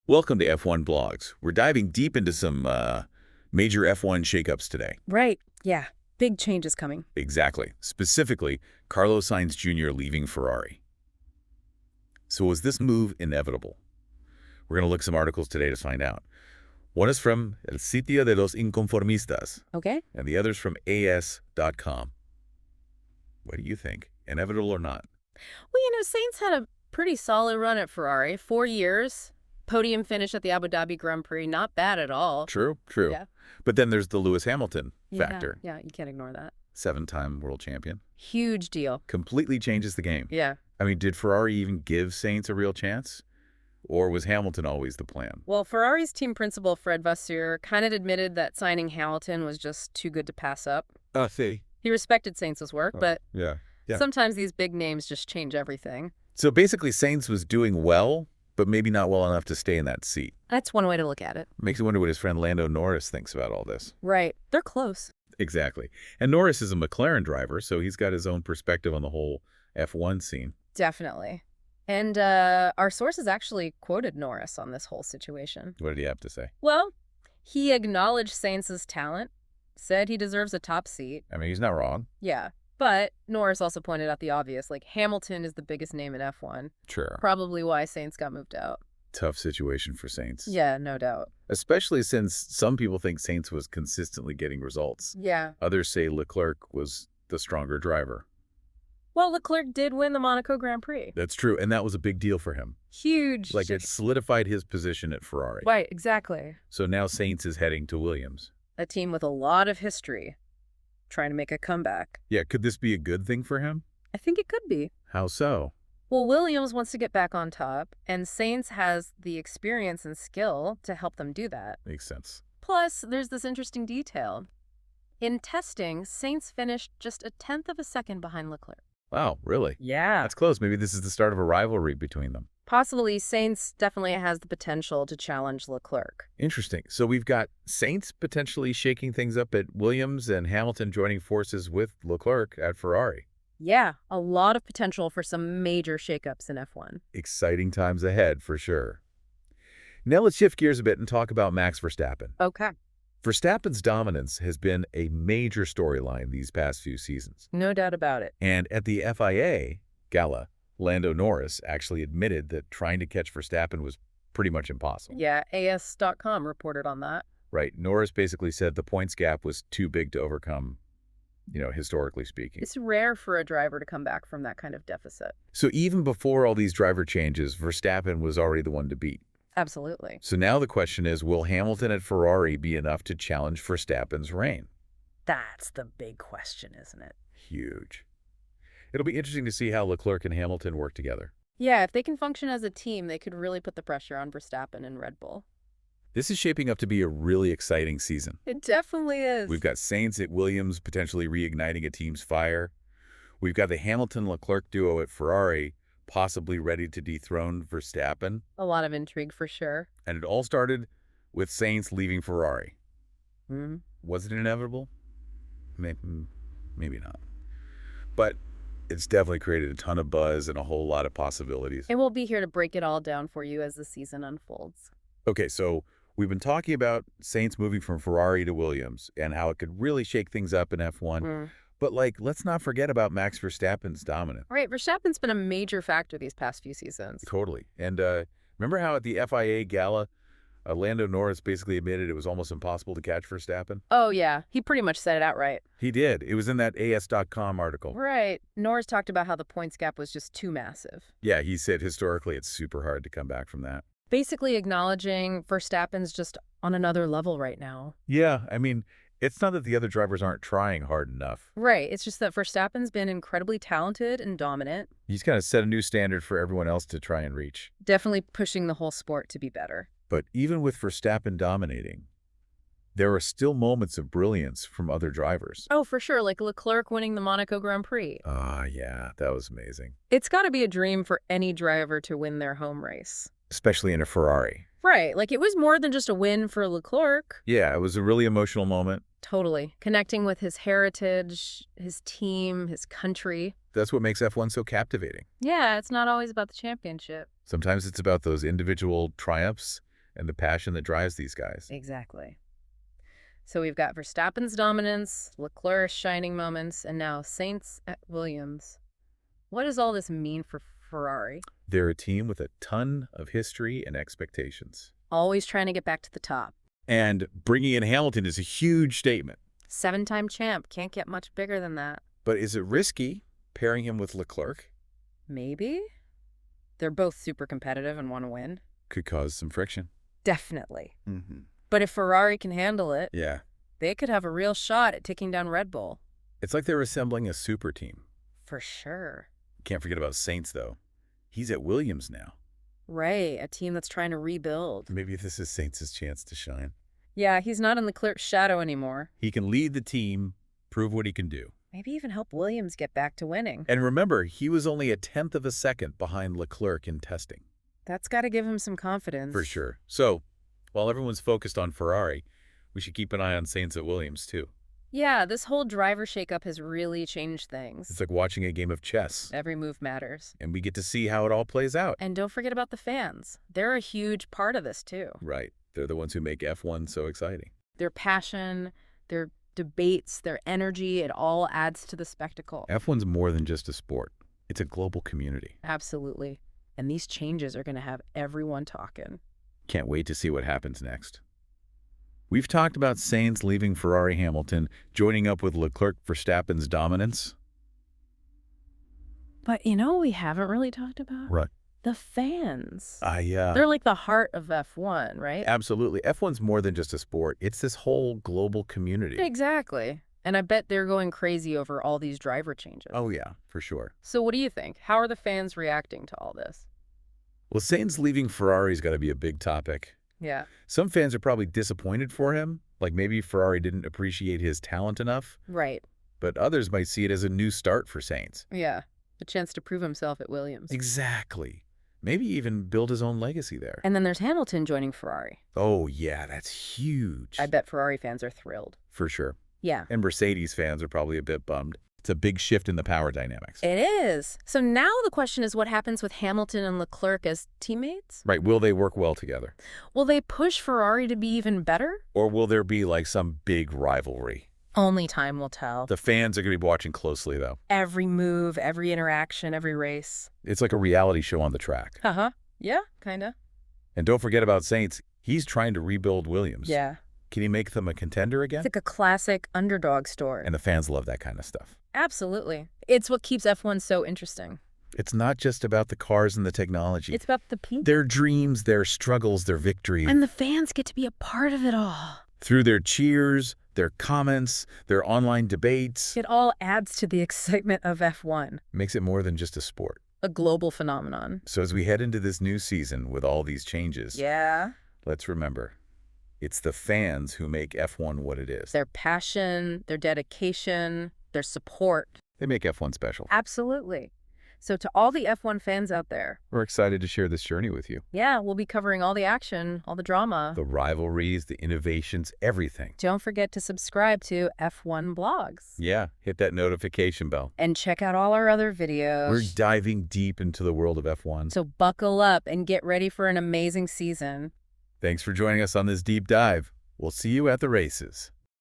Welcome to F1 Blogs. We're diving deep into some major F1 shakeups today. Right. Yeah. Big changes coming. Exactly. Specifically, Carlos Sainz Jr. leaving Ferrari. So was this move inevitable? We're going to look at some articles today to find out. One is from El Sitio de los Inconformistas. Okay. And the other's from AS.com. What do you think? Inevitable or not? Well, Sainz had a pretty solid run at Ferrari. 4 years. Podium finish at the Abu Dhabi Grand Prix. Not bad at all. True. Yeah. But then there's the Lewis Hamilton factor. Yeah, you can't ignore that. 7-time world champion. Huge deal. Completely changes the game. Yeah. I mean, did Ferrari even give Sainz a real chance? Or was Hamilton always the plan? Well, Ferrari's team principal, Fred Vasseur, kind of admitted that signing Hamilton was just too good to pass up. See. He respected Sainz's work, but Yeah. sometimes these big names just change everything. So basically, Sainz was doing well, but maybe not well enough to stay in that seat. That's one way to look at it. Makes you wonder what his friend Lando Norris thinks about all this. Right. They're close. Exactly. And Norris is a McLaren driver, so he's got his own perspective on the whole F1 scene. Definitely. And our sources actually quoted Norris on this whole situation. What did he have to say? Well, he acknowledged Sainz's talent, said he deserves a top seat. I mean, he's not wrong. Yeah. But Norris also pointed out the obvious, like Hamilton is the biggest name in F1. Sure. Probably why Sainz got moved out. Tough situation for Sainz. Yeah, no doubt. Especially since some people think Sainz was consistently getting results. Yeah. Others say Leclerc was the stronger driver. Well, Leclerc did win the Monaco Grand Prix. That's true, and that was a big deal for him. Huge. Like, it solidified his position at Ferrari. Right, exactly. So now Sainz is heading to Williams. A team with a lot of history, trying to make a comeback. Yeah, could this be a good thing for him? I think it could be. How so? Well, Williams wants to get back on top, and Sainz has the experience and skill to help them do that. Makes sense. Plus, there's this interesting detail. In testing, Sainz finished just 1/10 of a second behind Leclerc. Wow, really? Yeah. That's close. Maybe this is the start of a rivalry between them. Possibly, Sainz definitely has the potential to challenge Leclerc. Interesting. So we've got Sainz potentially shaking things up at Williams and Hamilton joining forces with Leclerc at Ferrari. Yeah, a lot of potential for some major shakeups in F1. Exciting times ahead, for sure. Now let's shift gears a bit and talk about Max Verstappen. Okay. Verstappen's dominance has been a major storyline these past few seasons. No doubt about it. And at the FIA GALA, Lando Norris actually admitted that trying to catch Verstappen was pretty much impossible. Yeah, AS.com reported on that. Right. Norris basically said the points gap was too big to overcome, historically speaking. It's rare for a driver to come back from that kind of deficit. So even before all these driver changes, Verstappen was already the one to beat. Absolutely. So now the question is, will Hamilton at Ferrari be enough to challenge Verstappen's reign? That's the big question, isn't it? Huge. It'll be interesting to see how Leclerc and Hamilton work together. Yeah, if they can function as a team, they could really put the pressure on Verstappen and Red Bull. This is shaping up to be a really exciting season. It definitely is. We've got Sainz at Williams potentially reigniting a team's fire. We've got the Hamilton-Leclerc duo at Ferrari possibly ready to dethrone Verstappen. A lot of intrigue for sure. And it all started with Sainz leaving Ferrari. Mm-hmm. Was it inevitable? Maybe not. But it's definitely created a ton of buzz and a whole lot of possibilities. And we'll be here to break it all down for you as the season unfolds. Okay, so we've been talking about Sainz moving from Ferrari to Williams and how it could really shake things up in F1. But, let's not forget about Max Verstappen's dominance. Right, Verstappen's been a major factor these past few seasons. Totally. And remember how at the FIA Gala, Lando Norris basically admitted it was almost impossible to catch Verstappen? Oh, yeah. He pretty much said it outright. He did. It was in that AS.com article. Right. Norris talked about how the points gap was just too massive. Yeah, he said historically it's super hard to come back from that. Basically acknowledging Verstappen's just on another level right now. Yeah, I mean, it's not that the other drivers aren't trying hard enough. Right. It's just that Verstappen's been incredibly talented and dominant. He's kind of set a new standard for everyone else to try and reach. Definitely pushing the whole sport to be better. But even with Verstappen dominating, there are still moments of brilliance from other drivers. Oh, for sure. Like Leclerc winning the Monaco Grand Prix. Yeah, that was amazing. It's got to be a dream for any driver to win their home race. Especially in a Ferrari. Right. Like it was more than just a win for Leclerc. Yeah, it was a really emotional moment. Totally. Connecting with his heritage, his team, his country. That's what makes F1 so captivating. Yeah, it's not always about the championship. Sometimes it's about those individual triumphs and the passion that drives these guys. Exactly. So we've got Verstappen's dominance, Leclerc's shining moments, and now Sainz at Williams. What does all this mean for Ferrari? They're a team with a ton of history and expectations. Always trying to get back to the top. And bringing in Hamilton is a huge statement. 7-time champ. Can't get much bigger than that. But is it risky pairing him with Leclerc? Maybe? They're both super competitive and want to win. Could cause some friction. Definitely. Mm-hmm. But if Ferrari can handle it, Yeah. they could have a real shot at taking down Red Bull. It's like they're assembling a super team. For sure. Can't forget about Sainz, though. He's at Williams now. Right, a team that's trying to rebuild. Maybe this is Sainz's chance to shine. Yeah, he's not in Leclerc's shadow anymore. He can lead the team, prove what he can do. Maybe even help Williams get back to winning. And remember, he was only 1/10 of a second behind Leclerc in testing. That's got to give him some confidence. For sure. So, while everyone's focused on Ferrari, we should keep an eye on Sainz at Williams, too. Yeah, this whole driver shakeup has really changed things. It's like watching a game of chess. Every move matters. And we get to see how it all plays out. And don't forget about the fans. They're a huge part of this, too. Right. They're the ones who make F1 so exciting. Their passion, their debates, their energy, it all adds to the spectacle. F1's more than just a sport. It's a global community. Absolutely. And these changes are going to have everyone talking. Can't wait to see what happens next. We've talked about Sainz leaving Ferrari Hamilton, joining up with Leclerc Verstappen's dominance. But you know what we haven't really talked about? Right. The fans. Yeah. They're like the heart of F1, right? Absolutely. F1's more than just a sport. It's this whole global community. Exactly. And I bet they're going crazy over all these driver changes. Oh, yeah, for sure. So what do you think? How are the fans reacting to all this? Well, Sainz leaving Ferrari's got to be a big topic. Yeah. Some fans are probably disappointed for him, like maybe Ferrari didn't appreciate his talent enough. Right. But others might see it as a new start for Sainz. Yeah. A chance to prove himself at Williams. Exactly. Maybe even build his own legacy there. And then there's Hamilton joining Ferrari. Oh, yeah, that's huge. I bet Ferrari fans are thrilled. For sure. Yeah. And Mercedes fans are probably a bit bummed. It's a big shift in the power dynamics. It is. So now the question is what happens with Hamilton and Leclerc as teammates? Right. Will they work well together? Will they push Ferrari to be even better? Or will there be like some big rivalry? Only time will tell. The fans are going to be watching closely, though. Every move, every interaction, every race. It's like a reality show on the track. Uh-huh. Yeah, kind of. And don't forget about Sainz. He's trying to rebuild Williams. Yeah. Can he make them a contender again? It's like a classic underdog story. And the fans love that kind of stuff. Absolutely. It's what keeps F1 so interesting. It's not just about the cars and the technology. It's about the people. Their dreams, their struggles, their victories. And the fans get to be a part of it all. Through their cheers, their comments, their online debates. It all adds to the excitement of F1. Makes it more than just a sport. A global phenomenon. So as we head into this new season with all these changes, Yeah. let's remember, it's the fans who make F1 what it is. Their passion, their dedication, their support. They make F1 special. Absolutely. So to all the F1 fans out there, We're excited to share this journey with you. yeah, we'll be covering all the action, all the drama. The rivalries, the innovations, everything. Don't forget to subscribe to F1 Blogs. Yeah, hit that notification bell. And check out all our other videos. We're diving deep into the world of F1. So buckle up and get ready for an amazing season. Thanks for joining us on this deep dive. We'll see you at the races.